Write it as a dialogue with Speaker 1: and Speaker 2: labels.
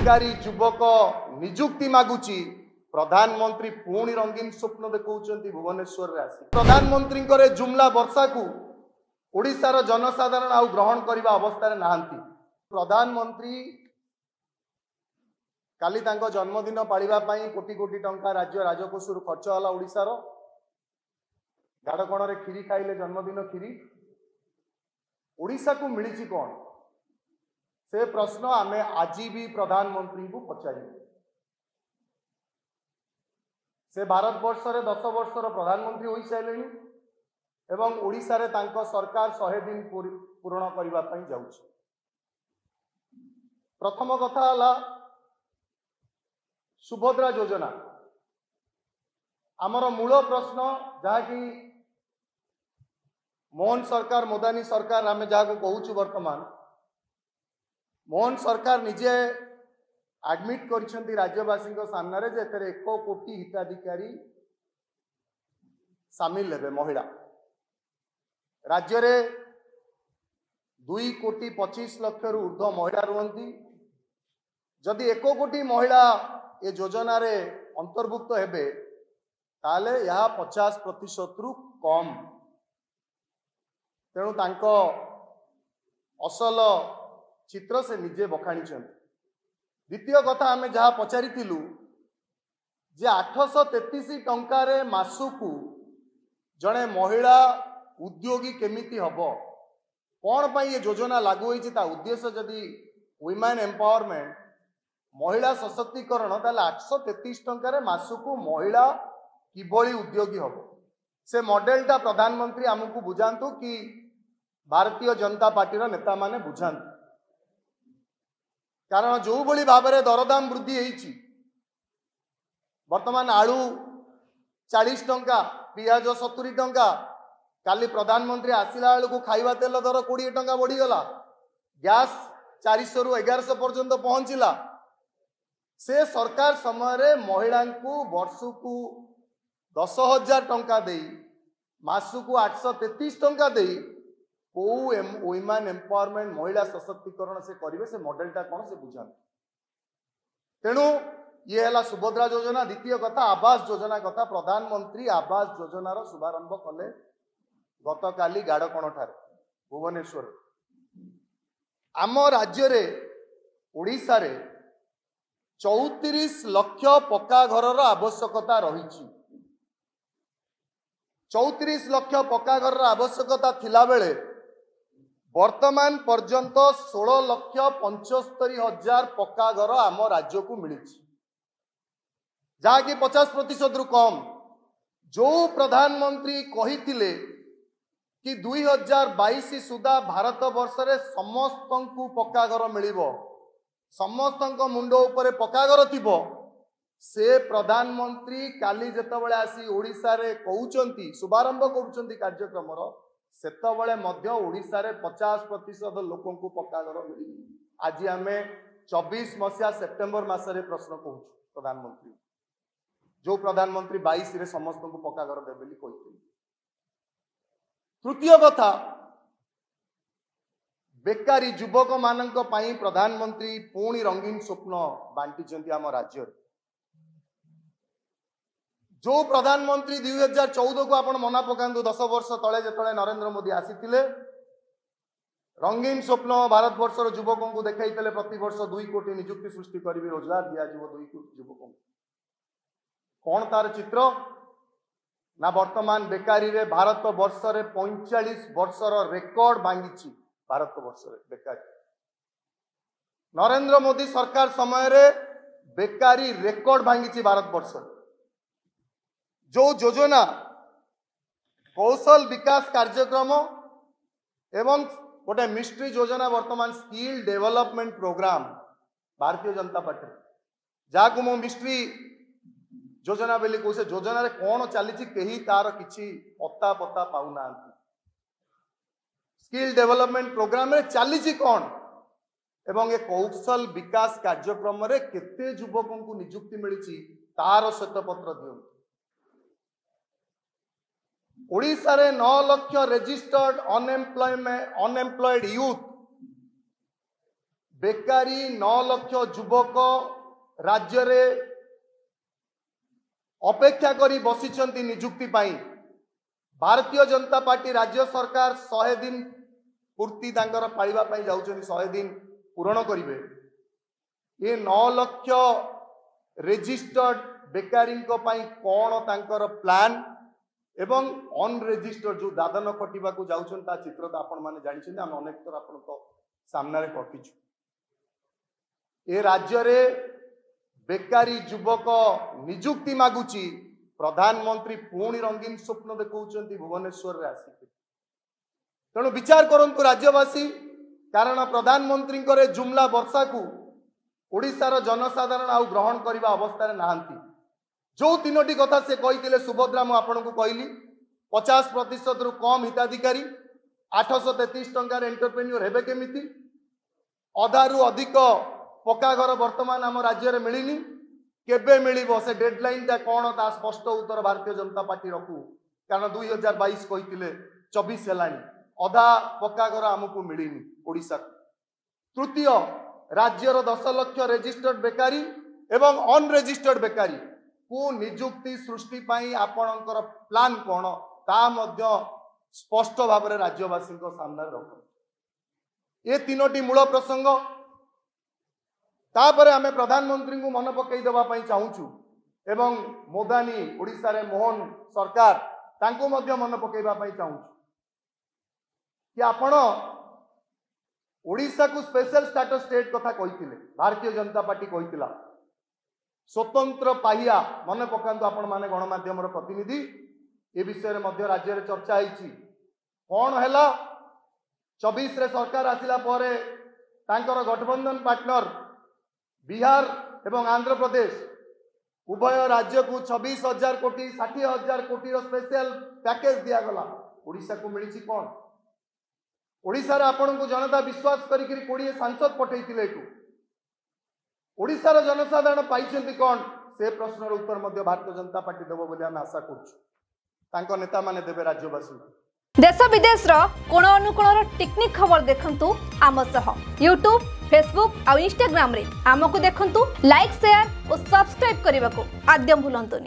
Speaker 1: बेकारी युवक निजुक्ति मागुची प्रधानमंत्री पुणी रंगीन स्वप्न देखौछंती भुवनेश्वर रे आसी प्रधानमंत्री करे जुमला वर्षा को ओडिशार जनसाधारण आउ ग्रहण करबा अवस्था रे नाहंती। प्रधानमंत्री काली तांको जन्मदिन पालिबा पई कोटी कोटी टंका राज्य राजकोषरु खर्च होला। ओडिशार गाड़कोण रे खीरी खाइले जन्मदिन खीरी ओडिशा को मिली कौन से प्रश्न आमे आज भी प्रधानमंत्री को पचारि। से भारत वर्ष रे 10 वर्षर प्रधानमंत्री होई साइलेनी एवं ओडिशा रे तांको सरकार 100 दिन पूर्ण करबा पई जाउछि। प्रथम कथा हला सुभद्रा योजना आमर मूल प्रश्न जहा कि मोहन सरकार मोदानी सरकार आम जहाँ कहूँ वर्तमान मोहन सरकार निजे एडमिट कर राज्यवासी सामने जे 1 कोटी हिताधिकारी सामिल हेबे महिला राज्य रे 2 कोटी 25 लाख रु ऊर्ध्व महिला रुहंती। जदि 1 कोटी महिला ये योजना रे अंतर्भुक्त हेबे ताले यह 50% रु कम। तेणु तांको असल चित्र से निजे बखाणी। द्वितीय कथा आमे जहाँ पचारि जे 833 टंका रे मासुकू जड़े महिला उद्योगी केमिति हबो कौन पाई ये योजना लागू होईछि ता उद्देश्य जदि वुमेन एम्पावरमेंट महिला सशक्तिकरण ताले 833 टंका रे मासुकू महिला किभली उद्योगी हबो से मॉडलटा प्रधानमंत्री आमको बुझातु कि भारतीय जनता पार्टी नेता माने बुझात। कारण जो भली भाव में दरदाम वृद्धि होईछि वर्तमान आलू 40 टंका पियाज 70 टंका काली प्रधानमंत्री आसिला बेलू खाइबा तेल दर 20 टंका बढ़ीगला गैस 400 रु 1100 पर्यंत पहुंचला। से सरकार समय महिला को वर्ष को 10,000 टंका दे मासुकू 833 टंका दे को वुमेन एम्पावरमेंट महिला सशक्तिकरण से करेंगे से मॉडलटा कौन से बुझा। तेणु ये है सुभद्रा योजना। द्वितीय कथा आवास योजना कथा प्रधानमंत्री आवास योजनार शुभारंभ कले गत काली गाड़कोण ठारे भुवनेश्वर। आम राज्य रे ओडिशा रे 34 लाख पक्का घरर आवश्यकता रही। 34 लाख पक्का घरर आवश्यकता थिला बेले वर्तमान पर्यंत 16,75,000 पक्का घर आम राज्य को मिली जहाँकि 50% रु कम। जो प्रधानमंत्री कही कि 2022 सुधा भारत वर्ष रे समस्त को पक्का घर मिलिबो समस्त मुंड उपरे पक्का घर थिबो से प्रधानमंत्री काली जेतबळे आसी ओडिशा रे कहउचंती शुभारंभ करूचंती कार्यक्रम सेतबळे मध्य ओडिशा रे 50% लोकों को पक्का घर मिली। आज आमे 24 मसिया सेप्टेम्बर मासरे प्रश्न कहूँ प्रधानमंत्री जो प्रधानमंत्री 22 रे समस्त को पक्का घर देबेली कहिथिले। तृतीय कथा बेकारी युवक मानक पई प्रधानमंत्री पुणी रंगीन स्वप्न बांटी आम राज्य। जो प्रधानमंत्री 2014 को आपण मना पकांतु 10 वर्ष तले जेतले नरेंद्र मोदी आसीथिले रंगीन स्वप्न भारत वर्षर युवकों को देखाइले प्रति वर्ष 2 कोटी नियुक्ति सृष्टि करी रोजगार दिया 2 कोटी युवकों कौन तार चित्र ना वर्तमान बेकारी रे भारत वर्ष रे 45 वर्षर रेकर्ड भांगी भारत वर्ष रे बेकारी। नरेंद्र मोदी सरकार समय रे बेकारी रेकर्ड भांगी भारत वर्ष जो योजना कौशल विकास कार्यक्रम एवं गोटे मिस्ट्री योजना वर्तमान skill development programme Bharatiya Janata party जहाँ को मिस्ट्री योजना बोली कौ से योजना रे कौन चली कहीं तार किसी पता पता पाऊना। स्किल डेवलपमेंट प्रोग्राम रे चली कौन एवं ये कौशल विकास कार्यक्रम रे केते युवकों को नियुक्ति मिली तार श्वेतपत्र दियो। ओडिशा रे 9 लाख रजिस्टर्ड अनएम्प्लॉयड यूथ बेकारी 9 लाख युवक राज्य रे अपेक्षा करी बसिचंती नियुक्ति पाई। भारतीय जनता पार्टी राज्य सरकार 100 दिन पूर्ति तांकर पाइबा पाई जाउछन, 100 दिन पूर्ण करिवे। ये 9 लाख रेजिस्टर्ड बेकारी को पाई कौन तांकर प्लान एवं अनरेजिस्टर्ड जो दादन खटिबा को जाउछन ता चित्र तो आपण माने जानि छिन। हम अनेक थर आपण को सामने रे कटिछु। ए राज्य रे बेकारी युवक नियुक्ति मागुची, प्रधानमंत्री पुणी रंगीन स्वप्न देखौछंती भुवनेश्वर रे आसी। तेणु विचार करंतु राज्यवासी, कारण प्रधानमंत्री करे जुमला वर्षा को ओडिशार जनसाधारण आउ ग्रहण करने अवस्था नहांती। जो 3टी कथा से कही सुभद्रा मु आपन को कहली 50% रु कम हिताधिकारी 833 टंकार एंटरप्रेन्योर हेबे केमिति, अधारु अधिक पक्का घर वर्तमान आम राज्य में मिलनी, केबे मिलिबो से डेडलाइन ता कोन ता स्पष्ट उत्तर भारतीय जनता पार्टी रखू। कारण 2022 कही 24 हेलानी, अधा पक्का घर आमको मिलनी ओडिशा। तृतीय, राज्यर 10 लाख रेजिस्टर्ड बेकारी एवं अनरेजिस्टर्ड बेकारी को नियुक्ति सृष्टि पाई आपणकर प्लान कौन ता मध्य स्पष्ट भाव में राज्यवासी सामने रख। ये 3टी मूल प्रसंग तापर आमे प्रधानमंत्री को मन पकई देबा पई चाहूचु एवं मोदानी ओडिशा रे मोहन सरकार तांको मध्य मन पकईबा पई चाहूचु कि आपण ओडिशा को स्पेशल स्टेटस स्टेट कथा कही। भारतीय जनता पार्टी कही स्वतंत्र पाहिया मन पकांतु आपण माने गणमाध्यम प्रतिनिधि ए विषय में राज्य में चर्चा होती। कौन है 24 रे सरकार आसिला परे तांकर गठबंधन पार्टनर बिहार एवं आंध्र प्रदेश उभय राज्य को 26,000 कोटी 60,000 कोटी स्पेशल पैकेज दिगला। ओडिशा को मिली कौन? ओडिशा रे आपण को जनता विश्वास करी 20 सांसद पठेइथिले एटू ओडिशार जनसाधारण पाइछन्ति कौन से प्रश्नर उत्तर मध्य भारतीय जनता पार्टी देव बोली आम आशा करछु। नेता माने देवे राज्यवासी।
Speaker 2: देश विदेश रो कोण अनुकोणर टेक्निक खबर देखंतु आम सह यूट्यूब, फेसबुक और इंस्टाग्राम रे आमको देखंतु, लाइक, शेयर और सब्सक्राइब करने को आद्यम भूलंतुनि।